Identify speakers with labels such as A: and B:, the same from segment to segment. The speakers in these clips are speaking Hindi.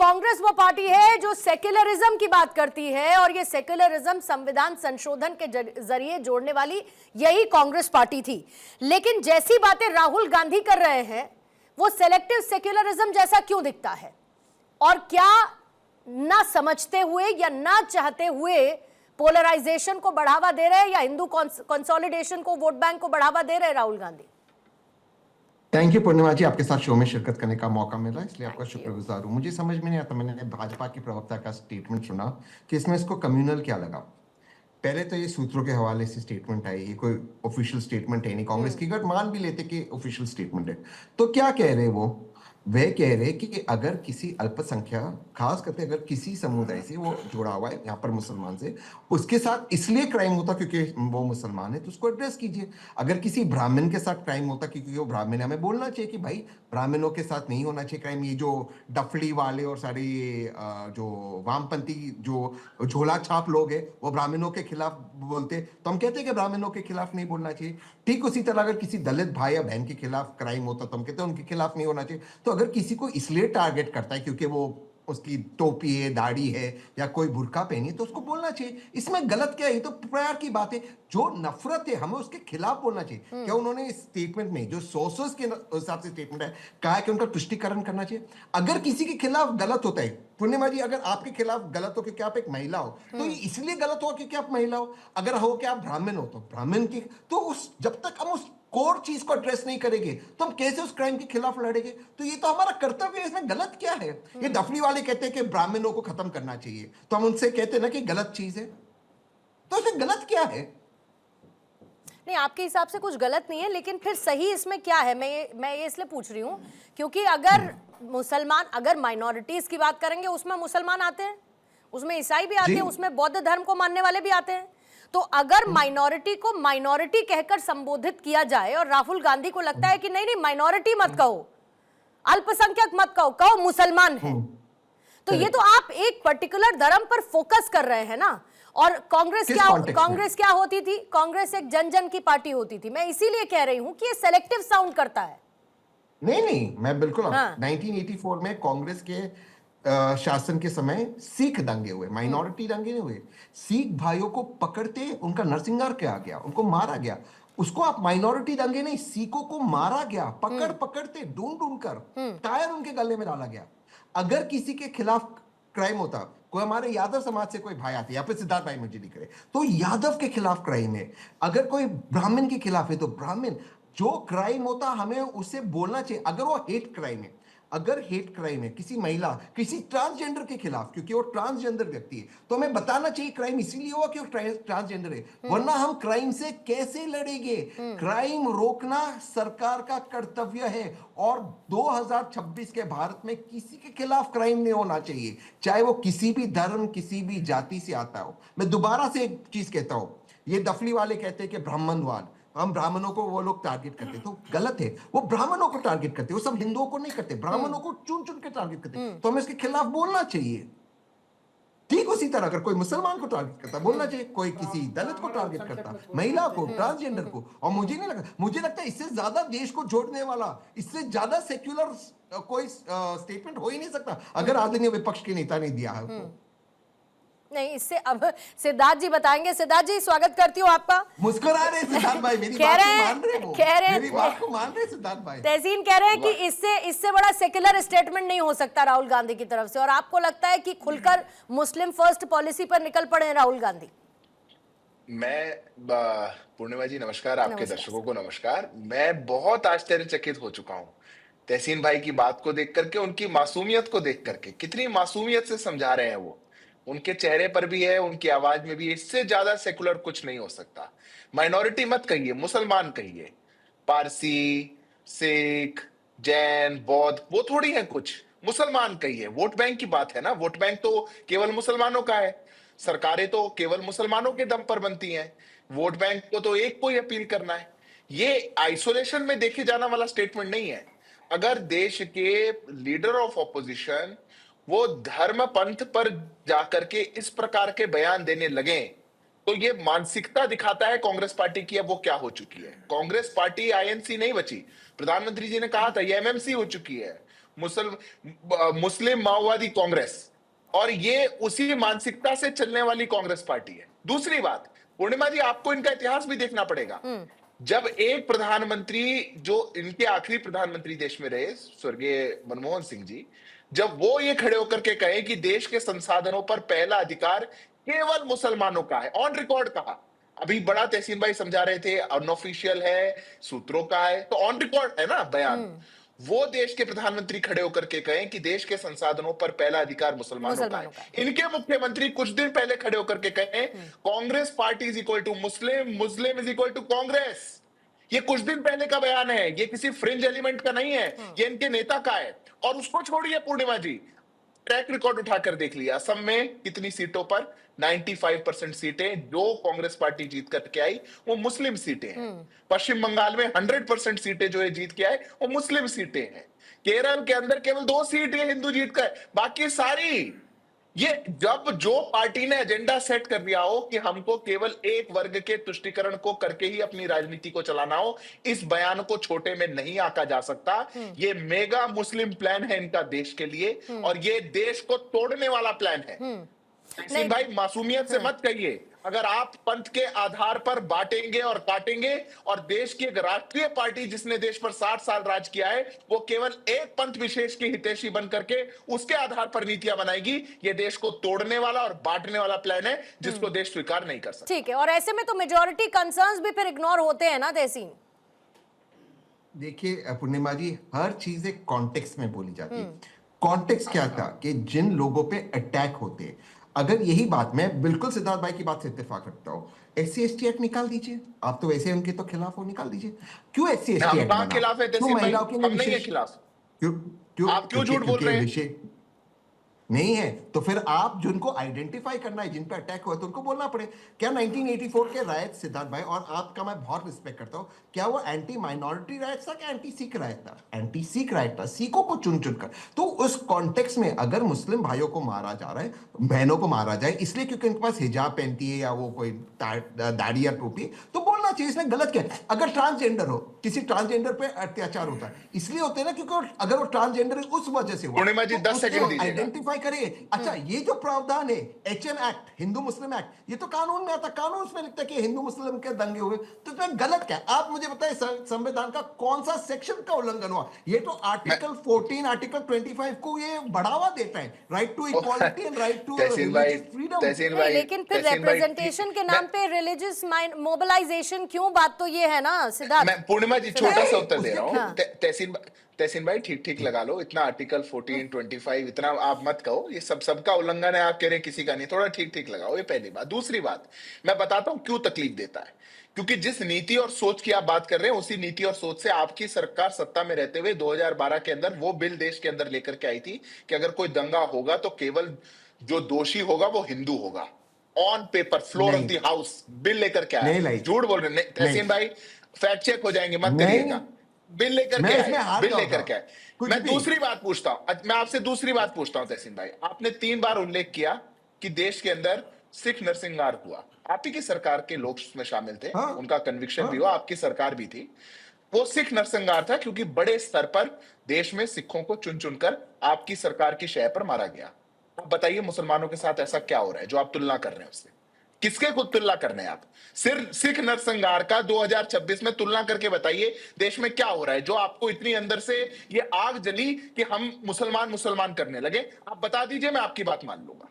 A: कांग्रेस वो पार्टी है जो सेक्युलरिज्म की बात करती है और ये सेक्युलरिज्म संविधान संशोधन के जरिए जोड़ने वाली यही कांग्रेस पार्टी थी। लेकिन जैसी बातें राहुल गांधी कर रहे हैं वो सेलेक्टिव सेक्युलरिज्म जैसा क्यों दिखता है? और क्या ना समझते हुए या ना चाहते हुए पोलराइजेशन को बढ़ावा दे रहे हैं या हिंदू कंसोलिडेशन को, वोट बैंक को बढ़ावा दे रहे हैं राहुल गांधी?
B: थैंक यू पूर्णिमा जी, आपके साथ शो में शिरकत करने का मौका मिला, इसलिए आपका शुक्रगुजार हूँ। मुझे समझ में नहीं आता, मैंने भाजपा की प्रवक्ता का स्टेटमेंट सुना कि इसमें इसको कम्युनल क्या लगा। पहले तो ये सूत्रों के हवाले से स्टेटमेंट आई, ये कोई ऑफिशियल स्टेटमेंट है नहीं कांग्रेस की। अगर मान भी लेते कि ऑफिशियल स्टेटमेंट है तो क्या कह रहे वो? वह कह रहे कि अगर किसी अल्पसंख्यक, खास करके अगर किसी समुदाय से वो जुड़ा हुआ है, यहाँ पर मुसलमान से, उसके साथ इसलिए क्राइम होता क्योंकि वो मुसलमान है तो उसको एड्रेस कीजिए। अगर किसी ब्राह्मण के साथ क्राइम होता क्योंकि वो ब्राह्मण है, हमें बोलना चाहिए कि भाई ब्राह्मणों के साथ नहीं होना चाहिए क्राइम। ये जो डफली वाले और सारे जो वामपंथी जो झोला छाप लोग हैं वो ब्राह्मणों के खिलाफ बोलते, तो हम कहते हैं कि ब्राह्मणों के खिलाफ नहीं बोलना चाहिए। ठीक उसी तरह अगर किसी दलित भाई या बहन के खिलाफ क्राइम होता तो हम कहते हैं उनके खिलाफ नहीं होना चाहिए। तो अगर किसी को इसलिए टारगेट करता है क्योंकि वो उसकी टोपी है, दाढ़ी है या कोई बुर्का पहनी है तो उसको बोलना चाहिए। इसमें गलत क्या है? ये तो प्यार की बात है। जो नफरत है हमें उसके खिलाफ बोलना चाहिए। क्या उन्होंने इस स्टेटमेंट में जो सोर्सेस के हिसाब से स्टेटमेंट है कहा है कि उनका तुष्टिकरण करना चाहिए? अगर किसी के खिलाफ गलत होता है, पूर्णिमा जी, अगर आपके खिलाफ गलत हो क्योंकि आप एक महिला हो तो ये इसलिए गलत हो क्योंकि आप महिला हो। अगर हो कि आप ब्राह्मण हो तो ब्राह्मण की, तो उस जब तक हम उस कोर चीज को एड्रेस नहीं करेंगे तो हम कैसे उस क्राइम के खिलाफ लड़ेंगे? तो ये तो हमारा कर्तव्य है, इसमें गलत क्या है? ये दफली वाले कहते हैं कि ब्राह्मणों को खत्म करना चाहिए, तो हम उनसे कहते हैं ना कि गलत चीज है, तो इसमें गलत क्या है?
A: नहीं, आपके हिसाब से कुछ गलत नहीं है, लेकिन फिर सही इसमें क्या है? मैं ये इसलिए पूछ रही हूँ क्योंकि अगर मुसलमान, अगर माइनॉरिटीज की बात करेंगे उसमें मुसलमान आते हैं, उसमें ईसाई भी आते हैं, उसमें बौद्ध धर्म को मानने वाले भी आते हैं। तो अगर माइनॉरिटी को माइनॉरिटी कहकर संबोधित किया जाए और राहुल गांधी को लगता है कि नहीं नहीं माइनॉरिटी मत कहो, अल्पसंख्यक मत कहो, कहो मुसलमान है, तो ये तो आप एक पर्टिकुलर धर्म पर फोकस कर रहे हैं ना। और कांग्रेस क्या होती थी? कांग्रेस एक जन जन की पार्टी होती थी। मैं इसीलिए कह रही हूं कि ये सेलेक्टिव साउंड करता है।
B: नहीं, मैं बिल्कुल 1984 में कांग्रेस के शासन के समय सिख दंगे हुए, माइनॉरिटी दंगे नहीं हुए। सिख भाइयों को पकड़ते उनका नरसंहार किया गया, उनको मारा गया। उसको आप माइनॉरिटी दंगे नहीं, सिखों को मारा गया, पकड़ते ढूंढ कर, टायर उनके गले में डाला गया। अगर किसी के खिलाफ क्राइम होता, कोई हमारे यादव समाज से कोई भाई आते, या फिर सिद्धार्थ भाई मुझे दिख रहे, तो यादव के खिलाफ क्राइम है। अगर कोई ब्राह्मण के खिलाफ है तो ब्राह्मण, जो क्राइम होता हमें उसे बोलना चाहिए। अगर वो हेट क्राइम है, अगर हेट क्राइम है किसी महिला, किसी ट्रांसजेंडर के खिलाफ क्योंकि वो ट्रांसजेंडर व्यक्ति है, तो हमें बताना चाहिए क्राइम इसीलिए हुआ कि वो ट्रांसजेंडर है, वरना हम क्राइम से कैसे लड़ेंगे? क्राइम रोकना सरकार का कर्तव्य है और 2026 के भारत में किसी के खिलाफ क्राइम नहीं होना चाहिए, चाहे वो किसी भी धर्म, किसी भी जाति से आता हो। मैं दोबारा से एक चीज कहता हूं, ये दफली वाले कहते हैं कि ब्राह्मणवाद, हम ब्राह्मणों को वो लोग टारगेट करते, तो गलत है। वो ब्राह्मणों को टारगेट करते, वो सब हिंदुओं को नहीं करते, ब्राह्मणों को चुन चुन के टारगेट करते, तो हमें इसके खिलाफ बोलना चाहिए। ठीक उसी तरह अगर कोई मुसलमान को टारगेट करता बोलना चाहिए, कोई किसी दलित को टारगेट करता, महिला को, ट्रांसजेंडर को। और मुझे नहीं लगता, मुझे लगता है इससे ज्यादा देश को जोड़ने वाला, इससे ज्यादा सेक्युलर कोई स्टेटमेंट हो ही नहीं सकता अगर आदरणीय विपक्ष के नेता ने दिया है।
A: नहीं, इससे अब सिद्धार्थ जी बताएंगे। सिद्धार्थ जी, स्वागत करती हूँ आपका।
B: मुस्कुरा रहे सिद्धार्थ भाई, मेरी बात को मान रहे हो? मेरी बात को मान रहे सिद्धार्थ भाई?
A: तहसीन कह रहे हैं कि इससे बड़ा सेक्युलर स्टेटमेंट नहीं हो सकता राहुल गांधी की तरफ से, और आपको लगता है कि खुलकर मुस्लिम फर्स्ट पॉलिसी पर निकल पड़े हैं राहुल गांधी?
C: मैं पूर्णिमा जी नमस्कार, आपके दर्शकों को नमस्कार। मैं बहुत आश्चर्यचकित हो चुका हूँ तहसीन भाई की बात को देख करके, उनकी मासूमियत को देख करके। कितनी मासूमियत से समझा रहे हैं वो, उनके चेहरे पर भी है, उनकी आवाज में भी है। इससे ज्यादा सेकुलर कुछ नहीं हो सकता। माइनॉरिटी मत कहिए, मुसलमान कहिए। पारसी, सिख, जैन, बौद्ध वो थोड़ी है कुछ, मुसलमान कहिए। वोट बैंक की बात है ना, वोट बैंक तो केवल मुसलमानों का है, सरकारें तो केवल मुसलमानों के दम पर बनती हैं। वोट बैंक को तो एक को ही अपील करना है। ये आइसोलेशन में देखे जाना वाला स्टेटमेंट नहीं है। अगर देश के लीडर ऑफ ऑपोजिशन वो धर्म पंथ पर जाकर के इस प्रकार के बयान देने लगे, तो ये मानसिकता दिखाता है कांग्रेस पार्टी की अब वो क्या हो चुकी है। कांग्रेस पार्टी आईएनसी नहीं बची। प्रधानमंत्री जी ने कहा था ये एमएमसी हो चुकी है। मुस्लिम माओवादी कांग्रेस, और ये उसी मानसिकता से चलने वाली कांग्रेस पार्टी है। दूसरी बात, पूर्णिमा जी, आपको इनका इतिहास भी देखना पड़ेगा। जब एक प्रधानमंत्री, जो इनके आखिरी प्रधानमंत्री देश में रहे, स्वर्गीय मनमोहन सिंह जी, जब वो ये खड़े होकर के कहे कि देश के संसाधनों पर पहला अधिकार केवल मुसलमानों का है, ऑन रिकॉर्ड कहा। अभी बड़ा तहसीन भाई समझा रहे थे अनऑफिशियल है, सूत्रों का है, तो ऑन रिकॉर्ड है ना बयान। वो देश के प्रधानमंत्री खड़े होकर के कहें कि देश के संसाधनों पर पहला अधिकार मुसलमानों का है। इनके मुख्यमंत्री कुछ दिन पहले खड़े होकर के कहें Congress party is equal to Muslim, Muslim is equal to Congress. ये कुछ दिन पहले का बयान है, ये किसी फ्रिंज एलिमेंट का नहीं है, ये इनके नेता का है। और उसको छोड़िए पूर्णिमा जी, ट्रैक रिकॉर्ड उठाकर देख लिया, असम में कितनी सीटों पर 95% सीटें जो कांग्रेस पार्टी जीत करके आई वो मुस्लिम सीटें हैं। पश्चिम बंगाल में 100% सीटें जो है जीत के आए वो मुस्लिम सीटें हैं। केरल के अंदर केवल 2 सीट ये हिंदू जीत कर, बाकी सारी, ये जब जो पार्टी ने एजेंडा सेट कर दिया हो कि हमको केवल एक वर्ग के तुष्टीकरण को करके ही अपनी राजनीति को चलाना हो, इस बयान को छोटे में नहीं आंका जा सकता। ये मेगा मुस्लिम प्लान है इनका देश के लिए, और ये देश को तोड़ने वाला प्लान है। तहसीन भाई, मासूमियत से मत कहिए। अगर आप पंथ के आधार पर बांटेंगे और काटेंगे, और देश की एक राष्ट्रीय पार्टी जिसने देश पर 60 साल राज किया है, वो केवल एक पंथ विशेष की हितैषी बन करके उसके आधार पर नीतियां बनाएगी, ये देश को तोड़ने वाला और बांटने वाला प्लान है जिसको देश स्वीकार नहीं कर सकता।
A: ठीक है, और ऐसे में तो मेजॉरिटी कंसर्न्स भी फिर इग्नोर होते हैं ना तहसीन।
B: देखिए पूर्णिमा जी, हर चीज एक कॉन्टेक्स्ट में बोली जाती है। कॉन्टेक्स्ट क्या था कि जिन लोगों पे अटैक होते, अगर यही बात, मैं बिल्कुल सिद्धार्थ भाई की बात से इत्तेफाक रखता हूँ, SC/ST एक्ट निकाल दीजिए। आप तो वैसे उनके तो खिलाफ हो, निकाल दीजिए। क्यों SC/ST एक्ट बना?
C: खिलाफ है तहसीन भाई, हम नहीं है खिलाफ।
B: क्यों क्यों
C: आप क्यों झूठ बोल रहे हैं?
B: नहीं है तो फिर आप जिनको आइडेंटिफाई करना है, जिन पे अटैक हुआ, तो उनको बोलना पड़े। क्या 1984 के रायट, सिद्धार्थ भाई, और आपका मैं बहुत रिस्पेक्ट करता हूं, क्या वो एंटी माइनॉरिटी राइट था क्या एंटी सिख राइट था? एंटी सिख राइट था, सिखों को चुन चुन कर। तो उस कॉन्टेक्स्ट में अगर मुस्लिम भाइयों को मारा जा रहा है, बहनों को मारा जाए इसलिए क्योंकि उनके पास हिजाब पहनती है या वो कोई दाढ़ी या टोपी, तो बोलना चाहिए इसमें गलत क्या है? अगर ट्रांसजेंडर हो, किसी ट्रांसजेंडर पे अत्याचार होता है, इसलिए होते हैं ना क्योंकि अगर वो ट्रांसजेंडर उस वजह से हुआ,
C: पूर्णिमा जी 10 सेकंड दीजिएगा,
B: आइडेंटिफाई करिए। अच्छा, ये जो प्रावधान है HM एक्ट, हिंदू मुस्लिम एक्ट, ये तो कानून में आता, कानून उसमें लिखता है कि हिंदू मुस्लिम के दंगे हुए, तो इसमें गलत क्या है? आप मुझे बताएं संविधान का कौन सा सेक्शन का उल्लंघन हुआ? ये तो आर्टिकल 14, आर्टिकल 25 को ये बढ़ावा देता है, right to equality and right to religious freedom.
A: लेकिन फिर रिप्रेजेंटेशन के नाम पे रिलीजियस मोबिलाइजेशन क्यों? बात तो ये है ना सिद्धार्थ।
C: मैं पूर्णिमा जी छोटा सा उत्तर दे रहा हूँ। तहसीन भाई ठीक लगा लो, इतना आर्टिकल 14, 25 इतना आप मत कहो, ये सबका उल्लंघन है, आप कह रहे हैं किसी का नहीं, थोड़ा ठीक लगाओ, ये पहली बात। दूसरी बात, मैं बताता हूं क्यों तकलीफ देता है। क्योंकि जिस नीति और सोच की आप बात कर रहे हैं, उसी नीति और सोच से आपकी सरकार सत्ता में रहते हुए 2012 के अंदर वो बिल देश के अंदर लेकर के आई थी कि अगर कोई दंगा होगा तो केवल जो दोषी होगा वो हिंदू होगा। On paper, floor of the house bill लेकर के आया। झूठ बोल रहे हैं तहसीन भाई, फैक्ट चेक हो जाएंगे, मत करिएगा। बिल लेकर के आए, बिल लेकर के आए। मैं दूसरी बात पूछता हूं, मैं आपसे दूसरी बात पूछता हूं तहसीन भाई, आपने 3 बार उल्लेख किया कि देश के अंदर सिख नरसंहार हुआ, आप ही की सरकार के लोग उसमें शामिल थे, उनका कन्विक्शन भी हुआ, आपकी सरकार भी थी। वो सिख नरसंहार था क्योंकि बड़े स्तर पर देश में सिखों को चुन चुनकर आपकी सरकार की शह पर मारा गया। अब बताइए मुसलमानों के साथ ऐसा क्या हो रहा है जो आप तुलना कर रहे हैं उससे? किसके को तुलना करने हैं आप? सिर्फ सिख नरसंहार का 2026 में तुलना करके बताइए देश में क्या हो रहा है जो आपको इतनी अंदर से ये आग जली कि हम मुसलमान करने लगे। आप बता दीजिए, मैं आपकी बात मान लूंगा।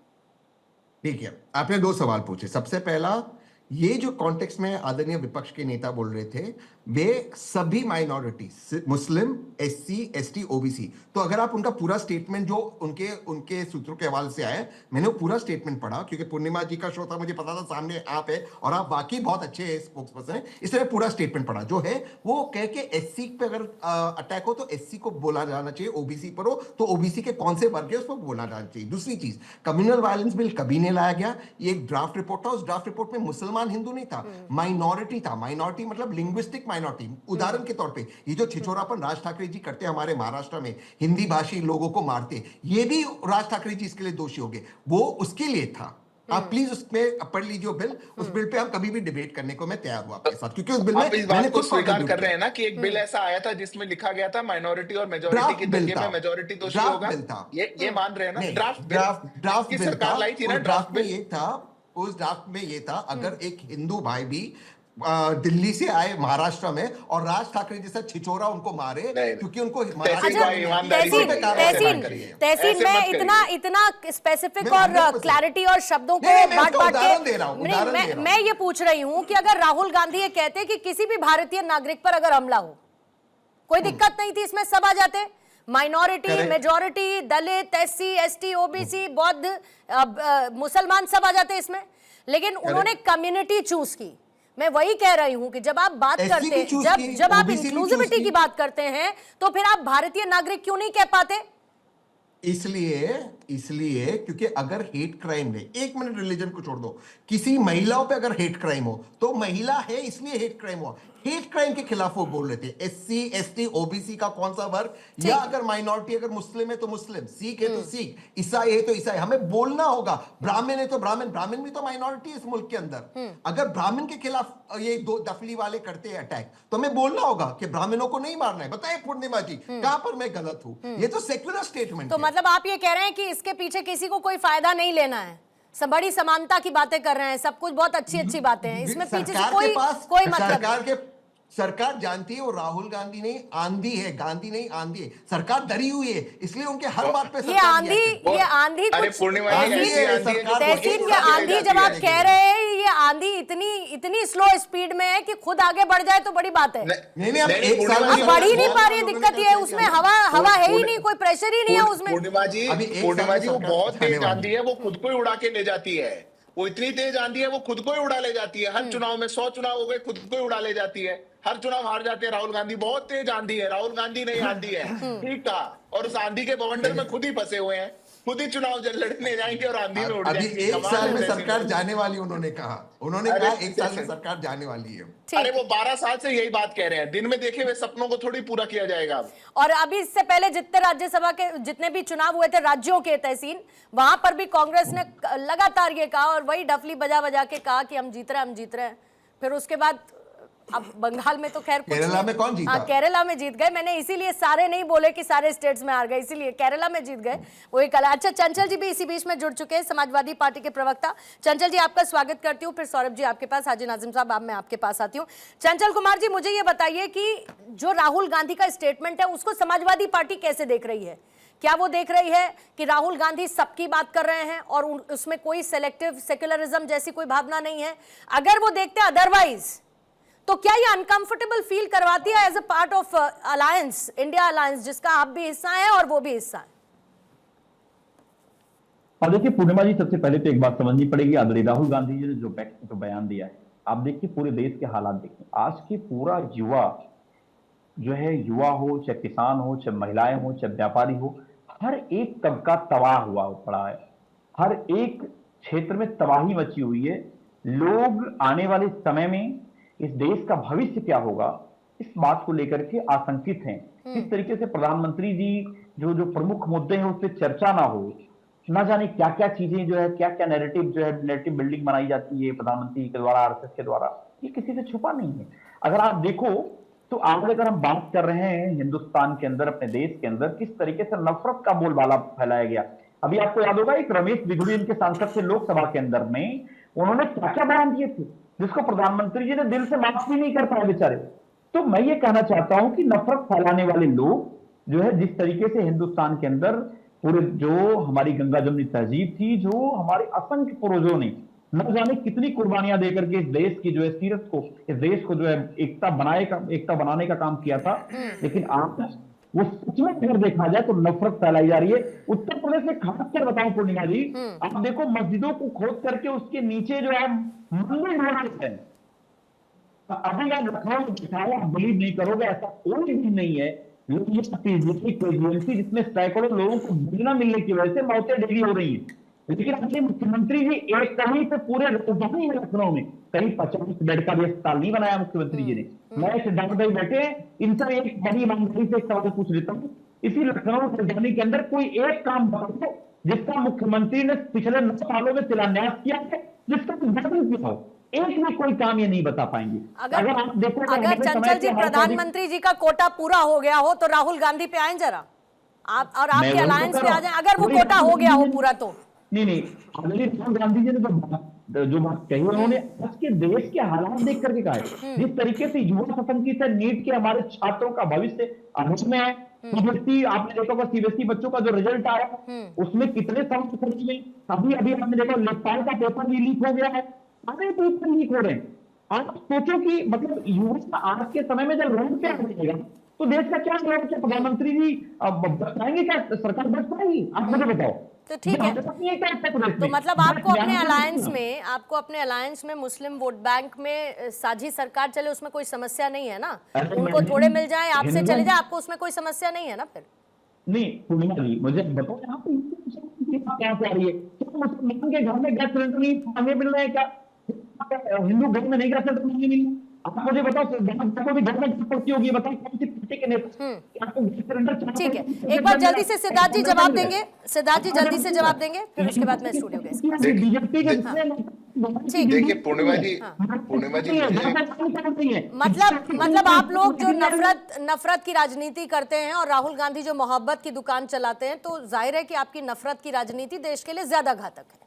B: ठीक है, आपने 2 सवाल पूछे। सबसे पहला, ये जो कॉन्टेक्स्ट में आदरणीय विपक्ष के नेता बोल रहे थे, वे सभी माइनॉरिटी, मुस्लिम, SC, ST, OBC, तो अगर आप उनका पूरा स्टेटमेंट जो उनके सूत्रों के हवाले से आया, मैंने वो पूरा स्टेटमेंट पढ़ा क्योंकि पूर्णिमा जी का शो था, मुझे पता था सामने आप है और आप वाकई बहुत अच्छे स्पोक्स पर्सन हैं, इसलिए पूरा स्टेटमेंट पढ़ा। जो है वो कह के SC पे अगर अटैक हो तो SC को बोला जाना चाहिए, OBC पर हो तो OBC के कौन से वर्ग है उसको बोला जाना चाहिए। दूसरी चीज, कम्युनल वायलेंस बिल कभी नहीं लाया गया, ये एक ड्राफ्ट रिपोर्ट था, उस ड्राफ्ट रिपोर्ट में मुसलमान हिंदू नहीं था, माइनॉरिटी था। माइनॉरिटी मतलब लिंग्विस्टिक माइनॉरिटी। उदाहरण के तौर पे ये जो छिछोरापन राज ठाकरे जी करते हैं हमारे महाराष्ट्र में, हिंदी भाषी लोगों को मारते, ये भी राज ठाकरे जी इसके लिए दोषी हो गए, वो उसके लिए था। आप प्लीज उसमें पढ़ लीजिए बिल, उस बिल पे हम कभी भी डिबेट करने को मैं तैयार हूं आपके साथ, क्योंकि उस बिल में
C: आप इस
B: मैंने
C: बात को
B: खुद
C: स्वीकार
B: contribute
C: कर रहे
B: किया।
C: हैं ना कि एक बिल ऐसा आया था जिसमें लिखा गया था माइनॉरिटी और मेजोरिटी
B: ड्राफ्ट
C: की
B: बिल
C: दंगे
B: था,
C: में मेजोरिटी दोषी
B: ड्राफ्ट
C: होगा,
B: बिल था,
C: ये मान रहे हैं ना?
B: नहीं,
C: ड्राफ्ट
B: ड्राफ्ट
C: किस
B: बिल था।
C: सरकार लाई थी ना
B: उस
C: ड्राफ्ट
B: ड्राफ्ट में
C: बिल?
B: ये था, उस ड्राफ्ट में ये था, अगर एक हिंदू भाई भी दिल्ली से आए महाराष्ट्र में और राज ठाकरे जैसा छिचोरा उनको मारे
C: नहीं,
B: क्योंकि उनको
C: तहसीन
A: अच्छा
C: भाई ईमानदारी से
A: तहसीन
C: बोलिए, ऐसे
A: तहसीन
C: मत करिए,
A: तहसीन
C: ऐसे
A: मैं
C: मत
A: इतना
C: करिए।
A: इतना स्पेसिफिक
B: मैं
A: और
B: 100%
A: क्लैरिटी और शब्दों को
B: नहीं, मैं
A: बांट
B: उसका
A: बांट
B: उदाहरण
A: के
B: दे रहा हूं,
A: नहीं,
B: उदाहरण दे रहा हूं।
A: मैं ये पूछ रही हूं कि अगर राहुल गांधी ये कहते कि किसी भी भारतीय नागरिक पर अगर हमला हो, कोई दिक्कत नहीं थी, इसमें सब आ जाते, माइनॉरिटी,
B: Correct.
A: मेजॉरिटी, दलित, एससी, एसटी, ओबीसी, बौद्ध, मुसलमान सब आ जाते इसमें, लेकिन उन्होंने कम्युनिटी चूज की। मैं वही कह रही हूं कि जब आप बात
B: SC
A: करते
B: भी choose
A: जब
B: की,
A: जब आप
B: OBC भी choose
A: इंक्लूसिविटी
B: की।
A: की बात करते हैं तो फिर आप भारतीय नागरिक क्यों नहीं कह पाते?
B: इसलिए क्योंकि अगर हेट क्राइम है, एक मिनट रिलीजन को छोड़ दो, किसी महिलाओं पे अगर हेट क्राइम हो तो महिला है इसलिए हेट क्राइम हुआ, हेट क्राइम के खिलाफ वो बोल रहे थे। एससी, एसटी, ओबीसी का कौन सा वर्ग, या अगर माइनॉरिटी, अगर मुस्लिम है तो मुस्लिम, सिख है तो सिख, ईसाई है तो ईसाई, हमें बोलना होगा। ब्राह्मण है तो ब्राह्मण, ब्राह्मण भी तो माइनॉरिटी है इस मुल्क के अंदर। अगर ब्राह्मण के खिलाफ ये दो दफली वाले करते हैं अटैक, तो हमें बोलना होगा कि ब्राह्मणों को नहीं मारना है। बताइए पूर्णिमा जी, कहां पर मैं गलत हूं? ये तो सेक्युलर स्टेटमेंट
A: तो
B: है।
A: मतलब आप ये कह रहे हैं कि इसके पीछे किसी को कोई फायदा नहीं लेना है, सब बड़ी समानता की बातें कर रहे हैं, सब कुछ बहुत अच्छी अच्छी बातें हैं, इसमें पीछे से
B: सरकार
A: कोई
B: के पास,
A: कोई मतलब
B: सरकार जानती है वो राहुल गांधी नहीं आंधी है, गांधी नहीं आंधी है। सरकार डरी हुई है, इसलिए उनके हर बात पे
A: ये
B: सरकार
A: आंधी
C: अरे
A: कुछ
C: पूर्णिमा जी,
B: आंधी
C: ऐसी
B: है,
C: आंधी है जो
B: सरकार को
A: तहसीन,
B: एक
A: ये
B: साथ ले
A: आंधी
B: जाती
A: जब
B: है
A: आप
B: लेकिन।
A: कह रहे हैं ये आंधी इतनी स्लो स्पीड में है कि खुद आगे बढ़ जाए तो बड़ी बात है।
B: नहीं, अब
C: नहीं,
B: एक साल
C: पूर्णिमा
B: में
C: जी,
A: अब बढ़ ही नहीं
B: बहुत
A: पा रही है,
B: लोगों ने
A: दिक्कत ये है,
B: क्या
A: उसमें
B: किया?
A: हवा है ही नहीं, कोई प्रेशर ही नहीं है उसमें।
C: पूर्णिमा जी,
B: अभी एक
C: पूर्णिमा
B: साल
C: जी
B: में
C: वो
B: सरकार
C: बहुत
B: जाने
C: तेज
B: वाली
C: आंधी है, वो खुद को ही उड़ा के ले जाती है। वो इतनी तेज आंधी है वो खुद को ही उड़ा ले जाती है। हर चुनाव में 100 चुनाव हो गए, खुद को ही उड़ा ले जाती है। हर चुनाव हार जाते हैं राहुल गांधी। बहुत तेज आंधी है, राहुल गांधी नहीं आंधी है। ठीक था, और उस आंधी के बवंडर में खुद ही फंसे हुए हैं, खुद ही चुनाव लड़ने जाएंगे और आंधी में उड़
B: अभी
C: जाएंगे।
B: एक
C: कमाल
B: साल
C: है
B: में
C: तहसीन
B: सरकार
C: भाई।
B: जाने वाली, उन्होंने कहा
C: अरे
B: एक साल में
C: तहसीन,
B: सरकार जाने वाली है।
C: अरे वो 12 साल से यही बात कह रहे हैं, दिन में देखे हुए सपनों को थोड़ी पूरा किया जाएगा अब।
A: और अभी इससे पहले जितने राज्यसभा के जितने भी चुनाव हुए थे राज्यों के तहसीन, वहां पर भी कांग्रेस ने लगातार ये कहा और वही डफली बजा बजा के कहा कि हम जीत रहे हैं। फिर उसके बाद अब बंगाल में तो खैर
B: केरला में कौन जीता?
A: हाँ, केरला में जीत गए। मैंने इसीलिए सारे नहीं बोले कि सारे स्टेट्स में हार गए, इसीलिए केरला में जीत गए, वही कला। अच्छा, चंचल जी भी इसी बीच में जुड़ चुके हैं, समाजवादी पार्टी के प्रवक्ता। चंचल जी, आपका स्वागत करती हूँ। फिर सौरभ जी आपके पास, हाजी नाजिम साहब अब मैं आपके पास आती हूँ। चंचल कुमार जी, मुझे ये बताइए कि जो राहुल गांधी का स्टेटमेंट है उसको समाजवादी पार्टी कैसे देख रही है? क्या वो देख रही है कि राहुल गांधी सबकी बात कर रहे हैं और उसमें कोई सेलेक्टिव सेक्युलरिज्म जैसी कोई भावना नहीं है? अगर वो देखते हैं अदरवाइज, तो क्या ये अनकंफर्टेबल फील करवाती है as a part of alliance, India alliance, जिसका आप भी हिस्सा हैं और वो भी हिस्सा है?
D: और देखिए पूर्णिमा जी, सबसे पहले तो एक बात समझनी पड़ेगी, आदरणीय राहुल गांधी जी ने जो बयान दिया है, आप देखिए पूरे देश के हालात देखिए। आज की पूरा युवा जो है, युवा हो चाहे किसान हो चाहे महिलाएं हो चाहे व्यापारी हो, हर एक तबका तबाह हुआ पड़ा है। हर एक क्षेत्र में तबाही मची हुई है। लोग आने वाले समय में इस देश का भविष्य क्या होगा इस बात को लेकर के आशंकित हैं। किस तरीके से प्रधानमंत्री जी जो प्रमुख मुद्दे हैं उस पर चर्चा ना हो, ना जाने क्या क्या चीजें जो है, क्या क्या नैरेटिव बिल्डिंग बनाई जाती है प्रधानमंत्री के द्वारा, आरएसएस के द्वारा, ये किसी से छुपा नहीं है। अगर आप देखो तो आज अगर हम बात कर रहे हैं हिंदुस्तान के अंदर, अपने देश के अंदर किस तरीके से नफरत का बोलबाला फैलाया गया। अभी आपको याद होगा एक रमेश बिघुड़ी इनके सांसद थे लोकसभा के अंदर में, उन्होंने क्या क्या बयान दिए थे जिसको प्रधानमंत्री जी ने दिल से माफ भी नहीं कर पाए बेचारे। तो मैं ये कहना चाहता हूं कि नफरत फैलाने वाले लोग जो है, जिस तरीके से हिंदुस्तान के अंदर पूरे जो हमारी गंगा जमुनी तहजीब थी, जो हमारे असंख्य पूर्वजों ने न जाने कितनी कुर्बानियां देकर के इस देश की जो है सीरत को, इस देश को जो है एकता बनाने का काम किया था, लेकिन आज वो सच में अगर देखा जाए तो नफरत फैलाई जा रही है। उत्तर प्रदेश में खासकर बताऊं पूर्णिमा जी, आप देखो मस्जिदों को खोद करके उसके नीचे जो है मंदिर बनाते हैं। अभी आप लखनऊ में दिखाओ, आप बिलीव नहीं करोगे, ऐसा कोई भी नहीं है जिसमें सैकड़ों लोगों को बिना मिलने की वजह से मौतें डेली हो रही है। लेकिन अपने मुख्यमंत्री जी एक कहीं पे पूरे राजधानी में लखनऊ में कहीं 50 बेड का भी अस्पताल नहीं बनाया मुख्यमंत्री जी ने। मैं सिद्धार्थ भाई बैठे, इनसे एक बड़ी ईमानदारी से एक सवाल पूछ लेता हूँ, इसी लखनऊ राजधानी के अंदर कोई एक काम बताओ जिसका मुख्यमंत्री ने पिछले 9 सालों में शिलान्यास किया है, जिसका उद्घाटन किया हो, एक भी कोई काम ये नहीं बता पाएंगे।
A: अगर
D: आप देखो
A: अगर चंचल जी प्रधानमंत्री जी का कोटा पूरा हो गया हो तो राहुल गांधी पे आए जरा, आप और आपके अलायंस पे आ जाए, अगर वो कोटा हो गया हो पूरा तो।
D: नहीं, ऑलरेडी राहुल गांधी जी ने जो बात कही, उन्होंने आज के देश के हालात देख करके कहा है, जिस तरीके से युवा सदन की से नीट के हमारे छात्रों का भविष्य अनूठ में है। सीबीएसई, आपने देखा होगा सीबीएसई बच्चों का जो रिजल्ट आया उसमें कितने साल खर्च में, अभी आपने देखा लेखपाल का पेपर भी लीक हो गया है, सारे पेपर लीक हो रहे हैं। आप सोचो कि मतलब युवा आज के समय में जब रोड पे आ जाएगा तो देश का क्या होगा? क्या प्रधानमंत्री जी बच पाएंगे? क्या सरकार बच पाएगी? आप मुझे बताओ।
A: तो ठीक है, तो मतलब आपको अपने अलायंस में मुस्लिम वोट बैंक में साझी सरकार चले उसमें कोई समस्या नहीं है ना? उनको थोड़े मिल जाए, आपसे चले जाए, आपको उसमें कोई समस्या नहीं है ना फिर?
D: नहीं पूर्णिमा जी, मुझे बताओ यहाँ पे क्या आ रही है? क्या मुसलमान के घर में गैस सिलेंडर नहीं महंगे मिल रहे हैं? क्या हिंदू घर में नहीं गैस सिलेंडर महंगे मिल रहे? आप मुझे बताओ, को भी घर में पड़ती होगी, बताओ कौन सी पार्टी के नेता आपको गैस सिलेंडर?
A: ठीक है, एक बार जल्दी से सिद्धार्थ जी जवाब देंगे, सिद्धार्थ जी जल्दी से जवाब देंगे, फिर उसके बाद मैं स्टूडियो गए।
D: बीजेपी के
C: देखिए पूर्णिमा जी
A: मतलब आप लोग जो नफरत की राजनीति करते हैं और राहुल गांधी जो मोहब्बत की दुकान चलाते हैं, तो जाहिर है कि आपकी नफरत की राजनीति देश के लिए ज्यादा घातक है।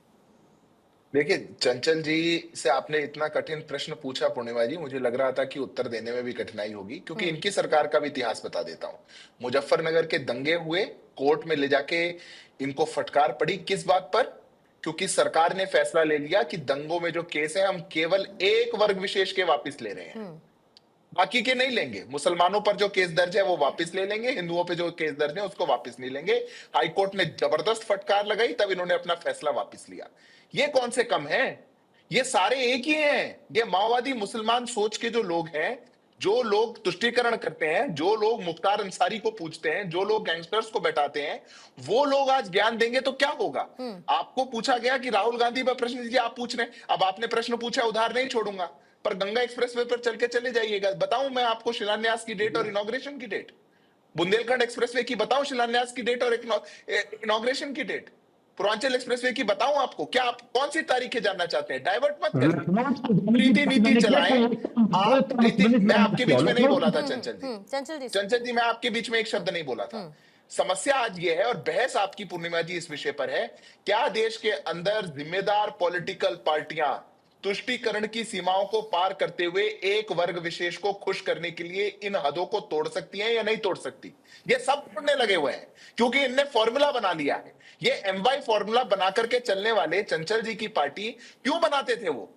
C: देखिए चंचल जी से आपने इतना कठिन प्रश्न पूछा पूर्णिमा जी, मुझे लग रहा था कि उत्तर देने में भी कठिनाई होगी, क्योंकि इनकी सरकार का भी इतिहास बता देता हूं। मुजफ्फरनगर के दंगे हुए, कोर्ट में ले जाके इनको फटकार पड़ी, किस बात पर? क्योंकि सरकार ने फैसला ले लिया कि दंगों में जो केस है हम केवल एक वर्ग विशेष के वापस ले रहे हैं, बाकी के नहीं लेंगे। मुसलमानों पर जो केस दर्ज है वो वापस ले लेंगे, हिंदुओं पे जो केस दर्ज है उसको वापस नहीं लेंगे। हाईकोर्ट ने जबरदस्त फटकार लगाई, तब इन्होंने अपना फैसला वापस लिया। ये कौन से कम हैं? ये सारे एक ही हैं। ये माओवादी मुसलमान सोच के जो लोग हैं, जो लोग तुष्टीकरण करते हैं, जो लोग मुख्तार अंसारी को पूछते हैं, जो लोग गैंगस्टर्स को बैठाते हैं, वो लोग आज ज्ञान देंगे तो क्या होगा? आपको पूछा गया कि राहुल गांधी पर प्रश्न दीजिए, आप पूछ रहे हैं। अब आपने प्रश्न पूछा, उधार नहीं छोड़ूंगा, पर गंगा एक्सप्रेसवे पर चल के चले जाइएगा। बताऊं मैं आपको शिलान्यास की डेट और इनॉग्रेशन की डेट? बुंदेलखंड एक्सप्रेसवे की बताऊं शिलान्यास की डेट और इनॉग्रेशन की डेट? पूर्वांचल एक्सप्रेसवे की बताऊं आपको? क्या आप कौन सी तारीखें जानना चाहते हैं? डाइवर्ट मत करिए, प्रीति नीति चलाएं आप। मैं आपके बीच में नहीं बोला था चंचल जी, मैं आपके बीच में एक शब्द नहीं बोला था। समस्या आज ये है, और बहस आपकी पूर्णिमा जी इस विषय पर है, क्या देश के अंदर जिम्मेदार पॉलिटिकल पार्टियां तुष्टीकरण की सीमाओं को पार करते हुए एक वर्ग विशेष को खुश करने के लिए इन हदों को तोड़ सकती हैं या नहीं तोड़ सकती? ये सब तोड़ने लगे हुए हैं, क्योंकि इनने फॉर्मूला बना लिया है। ये एमवाई फॉर्मूला बना करके चलने वाले चंचल जी की पार्टी क्यों बनाते थे वो?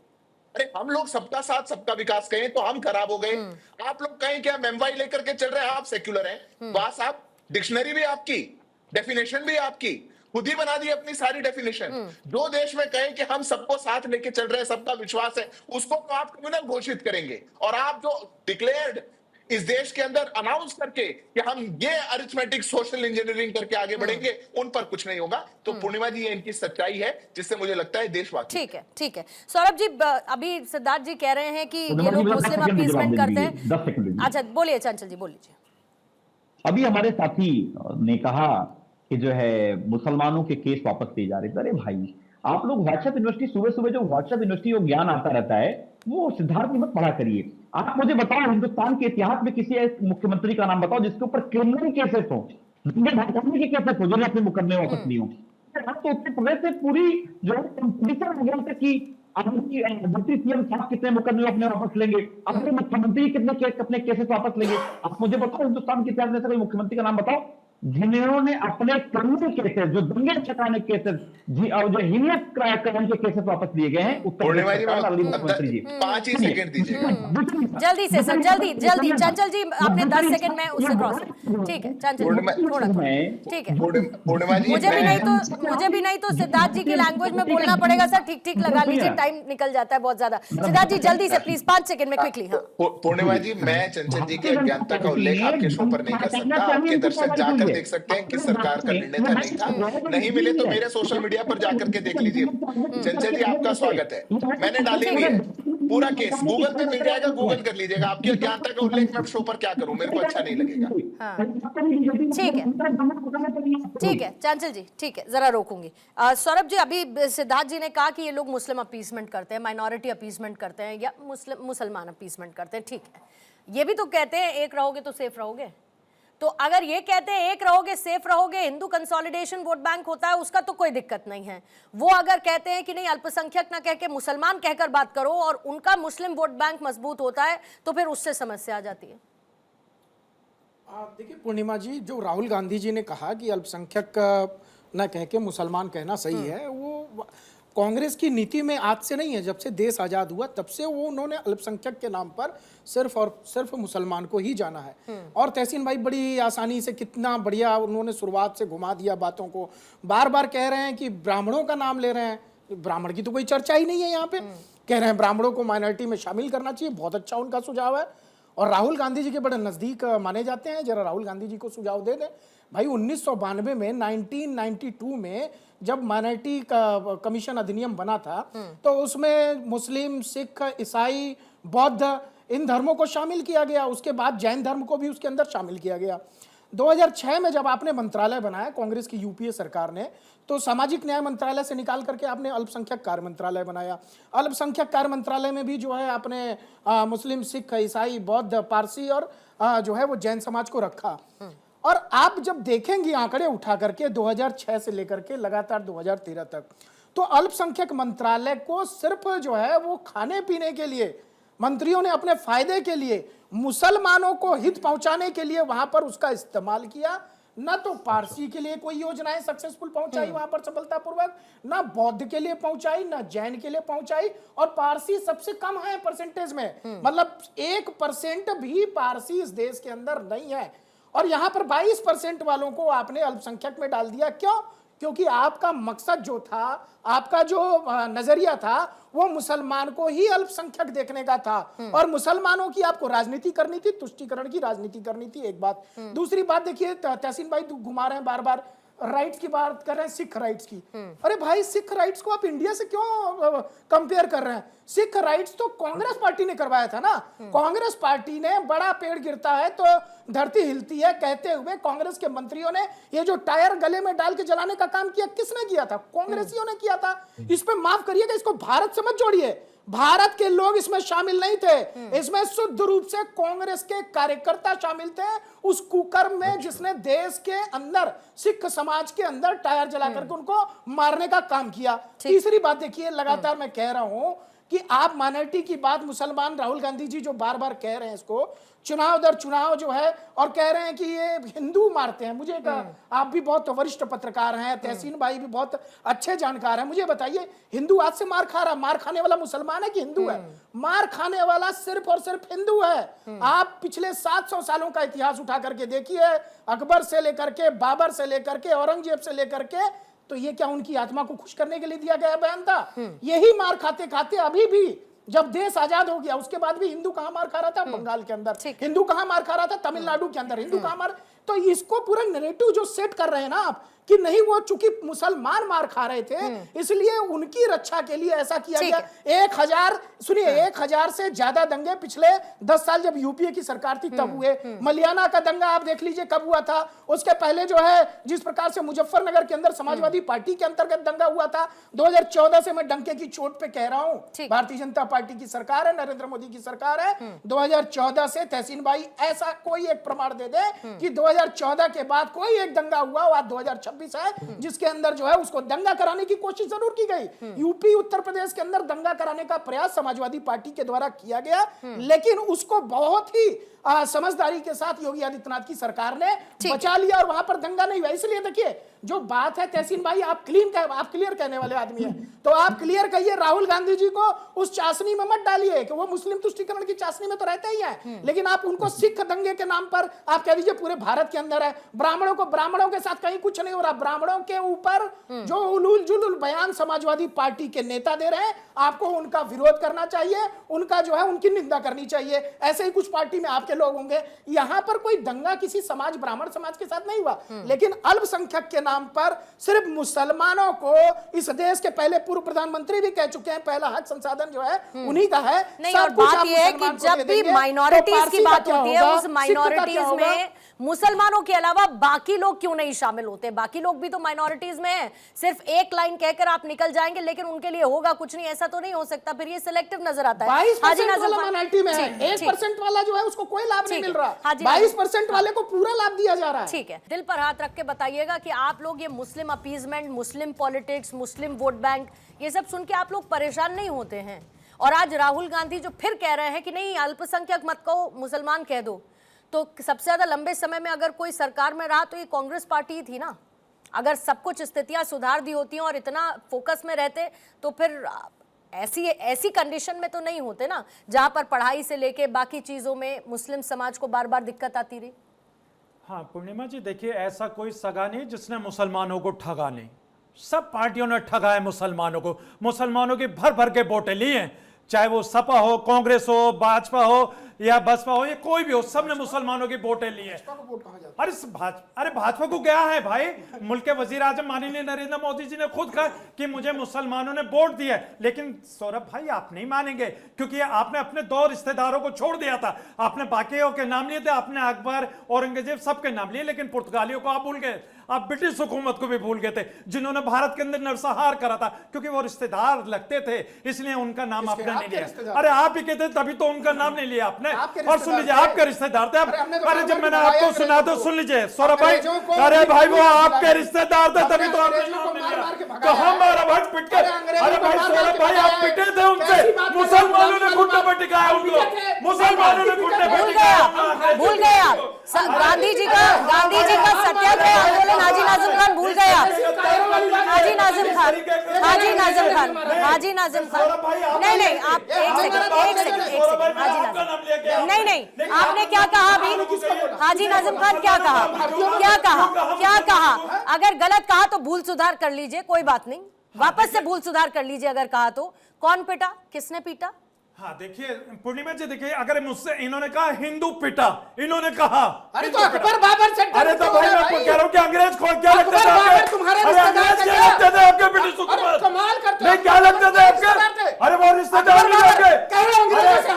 C: अरे हम लोग सबका साथ सबका विकास कहें तो हम खराब हो गए। आप लोग कहें कि हम एमवाई लेकर के चल रहे हैं, आप सेक्युलर हैं। वाह साहब, डिक्शनरी भी आपकी, डेफिनेशन भी आपकी, खुद ही बना दी अपनी सारी डेफिनेशन। जो देश में कहें कि हम सबको साथ लेके चल रहे हैं, सबका विश्वास है, उसको तो आप कम्युनल घोषित करेंगे। और आप जो डिक्लेयर्ड इस देश के अंदर अनाउंस करके कि हम ये अरिथमेटिक सोशल इंजीनियरिंग करके आगे बढ़ेंगे, उन पर कुछ नहीं होगा। तो पूर्णिमा जी ये इनकी सच्चाई है, जिससे मुझे लगता है देशवासी।
A: ठीक है सौरभ जी, अभी सिद्धार्थ जी कह रहे हैं कि ये लोग मुस्लिम अपीसमेंट करते हैं। अच्छा बोलिए चंचल जी, बोलिए।
D: अभी हमारे साथी ने कहा कि जो है मुसलमानों के केस वापस लिए जा रहे थे। अरे भाई, आप लोग व्हाट्सएप यूनिवर्सिटी सुबह सुबह जो व्हाट्सएप यूनिवर्सिटी को ज्ञान आता रहता है, वो सिद्धार्थ में मत पढ़ा करिए। आप मुझे बताओ, हिंदुस्तान के इतिहास में किसी ऐसे मुख्यमंत्री का नाम बताओ जिसके ऊपर क्रिमिनल केसेस हो, भड़काने के केसेस हो, जिन्हें अपने मुकदमे वापस लिए हो। तो उत्तर प्रदेश से पूरी जो है कंपटीशन हो गया कि अपनी डिप्टी सीएम साहब कितने मुकदमे अपने वापस लेंगे, अपने मुख्यमंत्री कितने अपने केसेस वापस लेंगे। आप मुझे बताओ, हिंदुस्तान के इतिहास में से कोई मुख्यमंत्री का नाम बताओ जिन्होंने अपने क्रिमिनल केसेस, जो दंगे चकाने केसेस और जो हीनियस क्राइम के केसेस वापस लिए गए हैं।
C: मुख्यमंत्री जी 5 ही सेकंड दीजिएगा
A: जल्दी से सर, जल्दी चंचल जी, आपने 10 सेकंड में उससे क्रॉस। ठीक है चंचल थोड़ा ठीक है।
C: पूर्णिमा जी
A: मुझे भी नहीं तो सिद्धार्थ जी की लैंग्वेज में बोलना पड़ेगा सर। ठीक लगा लीजिए, टाइम निकल जाता है बहुत ज्यादा। सिद्धार्थ जी जल्दी से प्लीज, 5 सेकंड में क्विकली। हाँ
C: पूर्णिमा जी, मैं चंचल जी की अज्ञानता का उल्लेख आपके शो पर नहीं कर सकता। आपके दर्शक जाकर देख सकते हैं कि सरकार का निर्णय था, नहीं था। नहीं मिले तो मेरे सोशल मीडिया पर जाकर के देख लीजिए। चंचल जी आपका स्वागत है, मैंने डाली हुई है। पूरा केस गूगल पे मिल जाएगा, गूगल कर लीजिएगा। आपकी अज्ञानता का उल्लेख मैं शो पर क्या करूं, मेरे को अच्छा नहीं लगेगा।
A: हाँ ठीक है चांचल जी, ठीक है, जरा रोकूंगी। सौरभ जी, अभी सिद्धार्थ जी ने कहा कि ये लोग मुस्लिम अपीसमेंट करते हैं, माइनॉरिटी अपीसमेंट करते हैं या मुसलमान अपीसमेंट करते हैं, ठीक है। ये भी तो कहते हैं एक रहोगे तो सेफ रहोगे। तो अगर ये कहते हैं एक रहोगे सेफ रहोगे, हिंदू कंसोलिडेशन वोट बैंक होता है, उसका तो कोई दिक्कत नहीं है। वो अगर कहते हैं कि नहीं अल्पसंख्यक ना कह के मुसलमान कहकर बात करो और उनका मुस्लिम वोट बैंक मजबूत होता है, तो फिर उससे समस्या आ जाती है।
E: देखिए पूर्णिमा जी, जो राहुल गांधी जी ने कहा कि अल्पसंख्यक न कह के मुसलमान कहना सही है, वो कांग्रेस की नीति में आज से नहीं है। जब से देश आजाद हुआ तब से वो उन्होंने अल्पसंख्यक के नाम पर सिर्फ और सिर्फ मुसलमान को ही जाना है। और तहसीन भाई बड़ी आसानी से, कितना बढ़िया उन्होंने शुरुआत से घुमा दिया बातों को। बार बार कह रहे हैं कि ब्राह्मणों का नाम ले रहे हैं, ब्राह्मण की तो कोई चर्चा ही नहीं है यहाँ पे। कह रहे हैं ब्राह्मणों को माइनॉरिटी में शामिल करना चाहिए, बहुत अच्छा उनका सुझाव है और राहुल गांधी जी के बड़े नजदीक माने जाते हैं। जरा राहुल गांधी जी को सुझाव दे दें भाई। 1992 में 1992 में जब माइनॉरिटी का कमीशन अधिनियम बना था, तो उसमें मुस्लिम, सिख, ईसाई, बौद्ध इन धर्मों को शामिल किया गया। उसके बाद जैन धर्म को भी उसके अंदर शामिल किया गया। 2006 में जब आपने मंत्रालय बनाया कांग्रेस की यूपीए सरकार ने, तो सामाजिक न्याय मंत्रालय से निकाल करके आपने अल्पसंख्यक कार्य मंत्रालय बनाया। अल्पसंख्यक कार्य मंत्रालय में भी जो है आपने मुस्लिम, सिख, ईसाई, बौद्ध, पारसी और जो है वो जैन समाज को रखा। और आप जब देखेंगे आंकड़े उठा करके 2006 से लेकर के लगातार 2013 तक, तो अल्पसंख्यक मंत्रालय को सिर्फ जो है वो खाने पीने के लिए मंत्रियों ने अपने फायदे के लिए, मुसलमानों को हित पहुंचाने के लिए वहां पर उसका इस्तेमाल किया। ना तो पारसी के लिए कोई योजनाएं सक्सेसफुल पहुंचाई वहां पर सफलतापूर्वक, ना बौद्ध के लिए पहुंचाई, ना जैन के लिए पहुंचाई। और पारसी सबसे कम है परसेंटेज में, मतलब 1% भी पारसी इस देश के अंदर नहीं है। और यहां पर 22% वालों को आपने अल्पसंख्यक में डाल दिया। क्यों? क्योंकि आपका मकसद जो था, आपका जो नजरिया था, वो मुसलमान को ही अल्पसंख्यक देखने का था और मुसलमानों की आपको राजनीति करनी थी, तुष्टीकरण की राजनीति करनी थी। एक बात। दूसरी बात देखिए, तहसीन भाई घुमा रहे हैं बार बार, राइट्स की बात कर रहे हैं, सिख राइट्स की। अरे भाई, सिख राइट्स को आप इंडिया से क्यों कंपेयर कर रहे हैं? सिख राइट्स तो कांग्रेस पार्टी ने करवाया था ना। कांग्रेस पार्टी ने बड़ा पेड़ गिरता है तो धरती हिलती है कहते हुए कांग्रेस के मंत्रियों ने ये जो टायर गले में डाल के जलाने का काम किया, किसने किया था? कांग्रेसियों ने किया था। इस पे माफ करिएगा, इसको भारत से मत जोड़िए। भारत के लोग इसमें शामिल नहीं थे, इसमें शुद्ध रूप से कांग्रेस के कार्यकर्ता शामिल थे उस कुकर्म में जिसने देश के अंदर, सिख समाज के अंदर टायर जला करके उनको मारने का काम किया। तीसरी बात देखिए, लगातार मैं कह रहा हूं कि आप माइनॉरिटी की बात, मुसलमान, राहुल गांधी जी जो बार बार कह रहे हैं इसको, चुनाव दर चुनाव जो है, और कह रहे हैं कि ये हिंदू मारते हैं। मुझे आप भी बहुत वरिष्ठ पत्रकार हैं, तहसीन भाई भी बहुत अच्छे जानकार हैं, मुझे बताइए, हिंदू आज से मार खा रहा, मार खाने वाला मुसलमान है कि हिंदू है? मार खाने वाला सिर्फ और सिर्फ हिंदू है। आप पिछले 700 सालों का इतिहास उठा करके देखिए, अकबर से लेकर के, बाबर से लेकर के, औरंगजेब से लेकर के, तो ये क्या उनकी आत्मा को खुश करने के लिए दिया गया बयान था? यही मार खाते खाते अभी भी, जब देश आजाद हो गया उसके बाद भी हिंदू कहां मार खा रहा था? बंगाल के अंदर। हिंदू कहां मार खा रहा था? तमिलनाडु के अंदर। हिंदू कहां मार, तो इसको पूरा नैरेटिव जो सेट कर रहे हैं ना आप, कि नहीं वो चूंकि मुसलमान मार खा रहे थे इसलिए उनकी रक्षा के लिए ऐसा किया गया। 1000 सुनिए, 1000 से ज्यादा दंगे पिछले 10 साल जब यूपीए की सरकार थी तब हुए। मलियाना का दंगा आप देख लीजिए कब हुआ था। उसके पहले जो है जिस प्रकार से मुजफ्फरनगर के अंदर समाजवादी पार्टी के अंतर्गत दंगा हुआ था 2014 से, मैं डंके की चोट पे कह रहा हूं, भारतीय जनता पार्टी की सरकार है, नरेंद्र मोदी की सरकार है। 2014 से तहसीन भाई ऐसा कोई एक प्रमाण दे दे कि 2014 के बाद कोई एक दंगा हुआ, आज 2026 है जिसके अंदर जो है उसको दंगा कराने की कोशिश जरूर की गई। यूपी, उत्तर प्रदेश के अंदर दंगा कराने का प्रयास समाजवादी पार्टी के द्वारा किया गया, लेकिन उसको बहुत ही समझदारी के साथ योगी आदित्यनाथ की सरकार ने बचा लिया और वहां पर दंगा नहीं हुआ। इसलिए देखिए, जो बात है तहसीन भाई, आप क्लियर कहने वाले आदमी हैं, तो आप क्लियर कहिए, राहुल गांधी जी को उस चाशनी में मत डालिए कि वो मुस्लिम तुष्टीकरण की चाशनी में तो रहते ही हैं, लेकिन आप उनको सिख दंगे के नाम पर आप कह दीजिए पूरे भारत के अंदर है। ब्राह्मणों के साथ कहीं कुछ नहीं हो रहा। ब्राह्मणों के ऊपर जो उलूल जुलूल बयान समाजवादी पार्टी के नेता दे रहे हैं, आपको उनका विरोध करना चाहिए, उनका जो है उनकी निंदा करनी चाहिए। ऐसे ही कुछ पार्टी में आपके लोग होंगे। यहां पर कोई दंगा किसी समाज, ब्राह्मण समाज के साथ नहीं हुआ, लेकिन अल्पसंख्यक के नाम नाम पर सिर्फ मुसलमानों को, इस देश के पहले पूर्व प्रधानमंत्री भी कह चुके हैं पहला हक संसाधन जो है उन्हीं का है।
A: नहीं,
E: सब
A: और
E: कुछ
A: बात
E: आप
A: यह है कि
E: मुसलमान को
A: जब
E: दे
A: भी
E: देंगे,
A: माइनॉरिटीज
E: तो
A: की
E: पारसी का
A: बात
E: क्या
A: होती है,
E: होगा?
A: उस
E: सिख का क्या
A: माइनॉरिटीज
E: होगा?
A: में मुसलमानों के अलावा बाकी लोग क्यों नहीं शामिल होते? बाकी लोग भी तो माइनॉरिटीज में हैं। सिर्फ एक लाइन कहकर आप निकल जाएंगे लेकिन उनके लिए होगा कुछ नहीं, ऐसा तो नहीं हो सकता। फिर ये सिलेक्टिव नजर आता है।
E: 22% वाला माइनॉरिटी में है, 1% वाला जो है उसको कोई लाभ नहीं मिल रहा, 22% वाले को पूरा लाभ दिया जा रहा है।
A: ठीक है, दिल पर हाथ रख के बताइएगा कि आप लोग ये मुस्लिम अपीजमेंट, मुस्लिम पॉलिटिक्स, मुस्लिम वोट बैंक, ये सब सुन के आप लोग परेशान नहीं होते हैं? और आज राहुल गांधी जो फिर कह रहे हैं कि नहीं अल्पसंख्यक मत कहो, मुसलमान कह दो, तो सबसे ज्यादा लंबे समय में अगर कोई सरकार में रहा तो ये कांग्रेस पार्टी ही थी ना। अगर सब कुछ स्थितियां सुधार दी होती और इतना फोकस में रहते तो फिर ऐसी कंडीशन में तो नहीं होते ना, जहां पर पढ़ाई से लेके बाकी चीजों में मुस्लिम समाज को बार बार दिक्कत आती रही।
F: हाँ पूर्णिमा जी, देखिए ऐसा कोई सगा नहीं जिसने मुसलमानों को ठगा नहीं। सब पार्टियों ने ठगा है मुसलमानों को। मुसलमानों की भर भर के वोटें ली हैं, चाहे वो सपा हो, कांग्रेस हो, भाजपा हो या बसपा हो, ये कोई भी हो, सबने मुसलमानों की वोटें ली है। अरे भाजपा को क्या है भाई? मुल्क के वजीर आजम माननीय नरेंद्र मोदी जी ने खुद कहा कि मुझे मुसलमानों ने वोट दिया है। लेकिन सौरभ भाई आप नहीं मानेंगे, क्योंकि आपने अपने 2 रिश्तेदारों को छोड़ दिया था। आपने बाकियों के नाम लिए थे, आपने अकबर, औरंगजेब सबके नाम लिए, लेकिन पुर्तगालियों को आप भूल गए। आप ब्रिटिश हुकूमत को भी भूल गए थे, जिन्होंने भारत के अंदर नरसंहार करा था, क्योंकि वो रिश्तेदार लगते थे, इसलिए उनका नाम आपने नहीं लिया। अरे आप ही कहते तभी तो उनका नाम नहीं लिया आपने। और सुन लीजिए, आपके रिश्तेदार थे। अरे जब मैंने आपको सुना तो सुन लीजिए सौरभ भाई, अरे भाई वो आपके रिश्तेदार थे तभी तो आपने नाम नहीं लिया। कहाँ मारा भाई पिट कर? अरे भाई सौरभ भाई आप पिटे थे उनसे, मुसलमानों ने घुटने पर टिकाया उनको, मुसलमानों ने घुटने पर टिकाया।
A: भूल गए आप गांधी जी का सत्याग्रह आंदोलन। हाजी नाजिम खान भूल गए आप? हाजी नाजिम खान नहीं आप एक सेकंड हाजी नाजिम नहीं आपने क्या कहा अभी? हाजी नाजिम खान क्या कहा? अगर गलत कहा तो भूल सुधार कर लीजिए, कोई बात नहीं, वापस से भूल सुधार कर लीजिए। अगर कहा तो कौन पिटा, किसने पीटा?
F: हाँ देखिए पूर्णिमा जी, देखिए अगर मुझसे इन्होंने कहा हिंदू पिटा, इन्होंने कहा
E: अरे तो अकबर बाबर से
F: अरे तो भाई मैं कह रहा हूँ कि अंग्रेज को क्या लगता था आपके? अरे अंग्रेज क्या लगते थे आपके ब्रिटिश हुकूमत?
E: कमाल करते
F: नहीं क्या लगते थे आपके? अरे वो रिश्तेदार भी लगे।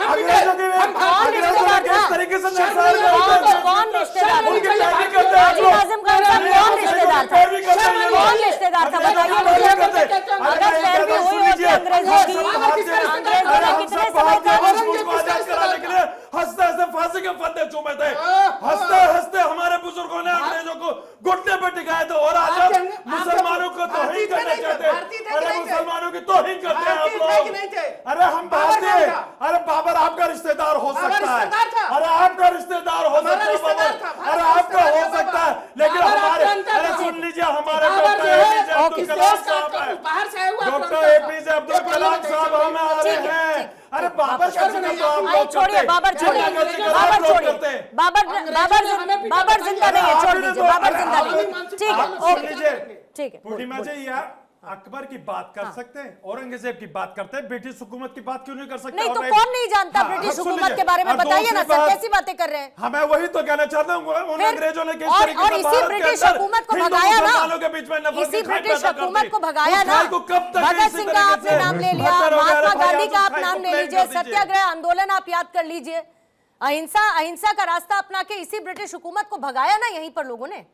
F: अंग्रेजों के किस तरीके से
A: कौन रिश्तेदार था? कौन रिश्तेदार था बताइए। अगर पैरवी हुई होती अंग्रेजों की,
F: हंसते हंसते फांसी के फंदे चूमे थे, हंसते हंसते हमारे बुजुर्गों ने अंग्रेजों को घुटने पर टिकाए थे। और आज आप मुसलमानों को तौहीन करना चाहते हैं। अरे मुसलमानों की तौहीन करते हैं आप लोग। अरे हम भारतीय, अरे बाबर आपका रिश्तेदार हो सकता है, अरे आपका रिश्तेदार हो सकता है बाबर, अरे आपका हो सकता है, लेकिन हमारे, अरे सुन लीजिए हमारे डॉक्टर एपीजे अब्दुल कलाम साहब हमें आ रहे हैं। अरे बाबर का जिक्र तो आप लोग
A: छोड़िए, बाबर छोड़िए, बाबर जिंदा नहीं है, छोड़ दीजिए, बाबर जिंदा नहीं है। ठीक है, ओके, ठीक है।
F: पूर्णिमा जी यार अकबर की बात कर सकते हैं, औरंगजेब की बात करते हैं, ब्रिटिश हुकूमत की बात क्यों नहीं कर सकते?
A: नहीं तो कौन नहीं जानता ब्रिटिश हुकूमत के बारे में? बताइए ना सर, कैसी बातें कर रहे हैं?
F: हाँ मैं वही तो कहना चाहता हूँ, उन अंग्रेजों ने किस तरीके
A: और
F: से
A: इसी ब्रिटिश हुकूमत को भगाया ना, इसी ब्रिटिश हुकूमत को भगाया ना। भगत सिंह का आपने नाम ले लिया, महात्मा गांधी का आप नाम ले लीजिए, सत्याग्रह आंदोलन आप याद कर लीजिए, अहिंसा का रास्ता अपना के इसी ब्रिटिश हुकूमत को भगाया ना यहीं पर लोगों ने।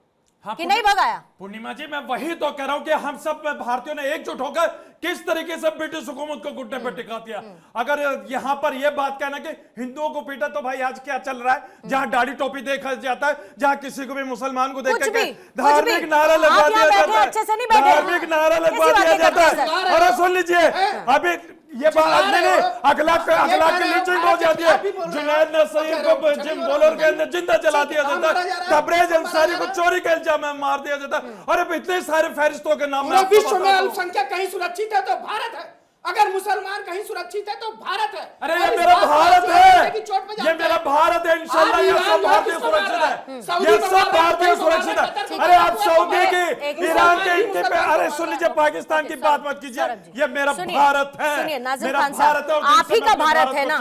F: हाँ,
A: कि नहीं भगाया?
F: पूर्णिमा जी मैं वही तो कह रहा हूं कि हम सब भारतीयों ने एकजुट होकर किस तरीके से ब्रिटिश हुकूमत को घुटने पर टिका दिया। अगर यहां पर यह बात कहना कि हिंदुओं को पीटा, तो भाई आज क्या चल रहा है? जहां दाढ़ी टोपी देखा जाता है, जहां किसी को भी मुसलमान को देख के धार्मिक नारा लगवा दिया जाता है, धार्मिक नारा लगवा दिया जाता है। और सुन लीजिए अभी ये बात नहीं, अखलाक की लीचिंग हो जाती है। जुनैद नसीर को जिम बॉलर के अंदर जिंदा जला दिया जाता है, तबरेज अंसारी को चोरी के इल्जाम में मार दिया जाता है। और अब इतने सारे फहरिस्तों के नाम में
E: विश्व में अल्पसंख्यक कहीं सुरक्षित है तो भारत है, अगर मुसलमान कहीं सुरक्षित है तो भारत है।
F: अरे ये मेरा भारत है, ये मेरा भारत है, इंशाल्लाह ये सब भारतीय सुरक्षित है, ये सब भारतीय सुरक्षित है। अरे आप सऊदी की, ईरान के, इनके पे, अरे सुन लीजिए पाकिस्तान की बात मत कीजिए, ये मेरा भारत है,
A: सुनिए नाजिम
F: मेरा
A: खान
F: भारत है।
A: साहब, आप ही का भारत है ना,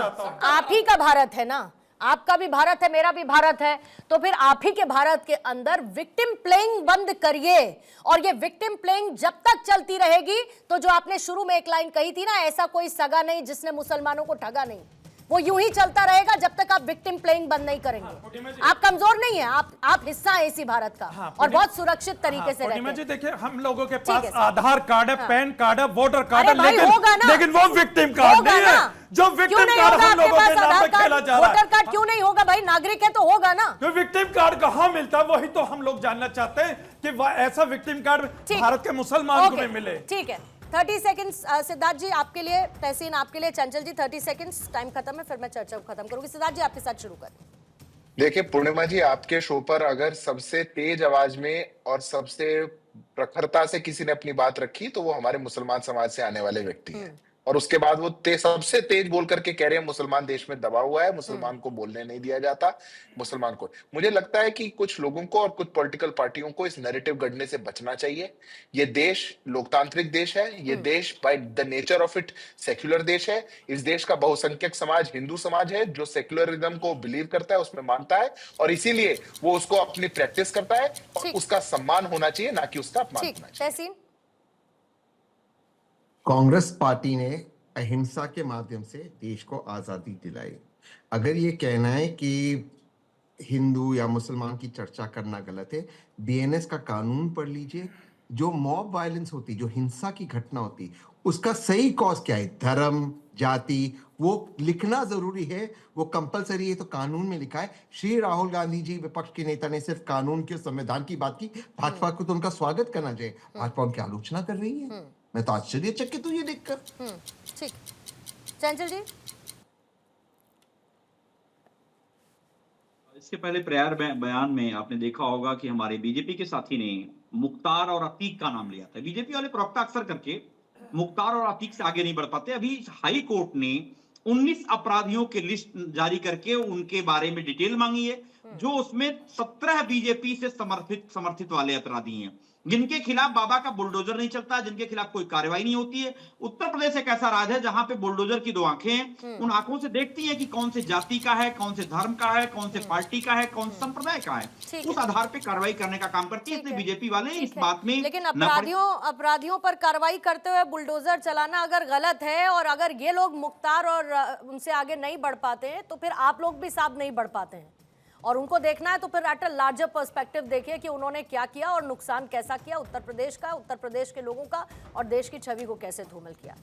A: आप ही का भारत है ना, आपका भी भारत है, मेरा भी भारत है, तो फिर आप ही के भारत के अंदर विक्टिम प्लेइंग बंद करिए। और ये विक्टिम प्लेइंग जब तक चलती रहेगी तो जो आपने शुरू में एक लाइन कही थी ना, ऐसा कोई सगा नहीं जिसने मुसलमानों को ठगा नहीं, वो यूं ही चलता रहेगा जब तक आप विक्टिम प्लेइंग बंद नहीं करेंगे। आप कमजोर नहीं है, आप हिस्सा है इसी भारत का और बहुत सुरक्षित तरीके से रहते
F: पूर्णिमा जी
A: हैं।
F: देखिए, हम लोगों के
A: ठीक
F: पास
A: है सर।
F: आधार कार्ड है, पैन कार्ड है, वोटर कार्ड है,
A: अरे भाई होगा ना,
F: लेकिन वो विक्टिम कार्ड
A: होगा
F: नहीं है।
A: ना।
F: जो
A: क्यों
F: विक्टिम
A: नहीं
F: कार्ड
A: होगा
F: हम
A: आपके
F: लोगों के
A: पास?
F: नाम
A: आधार
F: पे खेला
A: कार्ड,
F: जा रहा
A: वोटर
F: है।
A: कार्ड क्यों नहीं होगा भाई? नागरिक है तो होगा ना।
F: तो विक्टिम कार्ड कहाँ मिलता है, वही तो हम लोग जानना चाहते हैं कि ऐसा विक्टिम कार्ड
A: ठीक।
F: भारत के मुसलमान को
A: ओके,
F: भी मिले।
A: ठीक है। 30 सेकंड्स सिद्धार्थ जी आपके लिए, तहसीन आपके लिए, चंचल जी 30 सेकंड्स, टाइम खत्म है, फिर मैं चर्चा को खत्म करूंगी। सिद्धार्थ जी आपके साथ शुरू करें।
C: देखिए पूर्णिमा जी, आपके शो पर अगर सबसे तेज आवाज में और सबसे प्रखरता से किसी ने अपनी बात रखी तो वो हमारे मुसलमान समाज से आने वाले व्यक्ति हैं। और उसके बाद वो सबसे तेज बोल करके कह रहे हैं मुसलमान देश में दबा हुआ है, मुसलमान को बोलने नहीं दिया जाता, मुसलमान को। मुझे लगता है कि कुछ लोगों को और कुछ पॉलिटिकल पार्टियों को इस नैरेटिव गढ़ने से बचना चाहिए। ये देश लोकतांत्रिक देश है, ये देश by the nature of it secular देश है। इस देश का बहुसंख्यक समाज हिंदू समाज है जो सेक्युलरिज्म को बिलीव करता है, उसमें मानता है, और इसीलिए वो उसको अपनी प्रैक्टिस करता है और
A: ठीक।
C: उसका सम्मान होना चाहिए, ना कि उसका अपमान
A: ठीक,
C: होना चाहिए।
A: तहसीन।
B: कांग्रेस पार्टी ने अहिंसा के माध्यम से देश को आजादी दिलाई। अगर ये कहना है कि हिंदू या मुसलमान की चर्चा करना गलत है, बीएनएस का कानून पढ़ लीजिए। जो मॉब वायलेंस होती, जो हिंसा की घटना होती, उसका सही कॉज क्या है, धर्म, जाति, वो लिखना जरूरी है, वो कंपलसरी है, तो कानून में लिखा है। श्री राहुल गांधी जी विपक्ष के नेता ने सिर्फ कानून के, संविधान की बात की। भाजपा को तो उनका स्वागत करना चाहिए, भाजपा उनकी आलोचना कर रही है। मैं तो आश्चर्यचकित हूं ये देखकर।
A: ठीक, चंचल जी।
G: इसके पहले प्रायर बयान में आपने देखा होगा कि हमारे बीजेपी के साथी ने मुख्तार और अतीक का नाम लिया था। बीजेपी वाले प्रवक्ता अक्सर करके मुख्तार और अतीक से आगे नहीं बढ़ पाते। अभी हाई कोर्ट ने 19 अपराधियों की लिस्ट जारी करके उनके बारे में डिटेल मांगी है, जो उसमें 17 बीजेपी से समर्थित वाले अपराधी हैं, जिनके खिलाफ बाबा का बुलडोजर नहीं चलता, जिनके खिलाफ कोई कार्रवाई नहीं होती है। उत्तर प्रदेश एक ऐसा राज्य है जहां पे बुलडोजर की 2 आंखें हैं। उन आंखों से देखती हैं कि कौन से जाति का है, कौन से धर्म का है, कौन से पार्टी का है, कौन से संप्रदाय का है,
A: ठीक
G: उस आधार पे कार्रवाई करने का काम करती है। इसलिए बीजेपी वाले इस बात में
A: लेकिन
G: न पड़े।
A: अपराधियों पर कार्रवाई करते हुए बुलडोजर चलाना अगर गलत है, और अगर ये लोग मुख्तार और उनसे आगे नहीं बढ़ पाते हैं, तो फिर आप लोग भी साथ नहीं बढ़ पाते हैं। और उनको देखना है तो फिर एट अ लार्जर पर्सपेक्टिव देखिए कि उन्होंने क्या किया और नुकसान कैसा किया उत्तर प्रदेश का, उत्तर प्रदेश के लोगों का, और देश की छवि को कैसे धूमिल किया।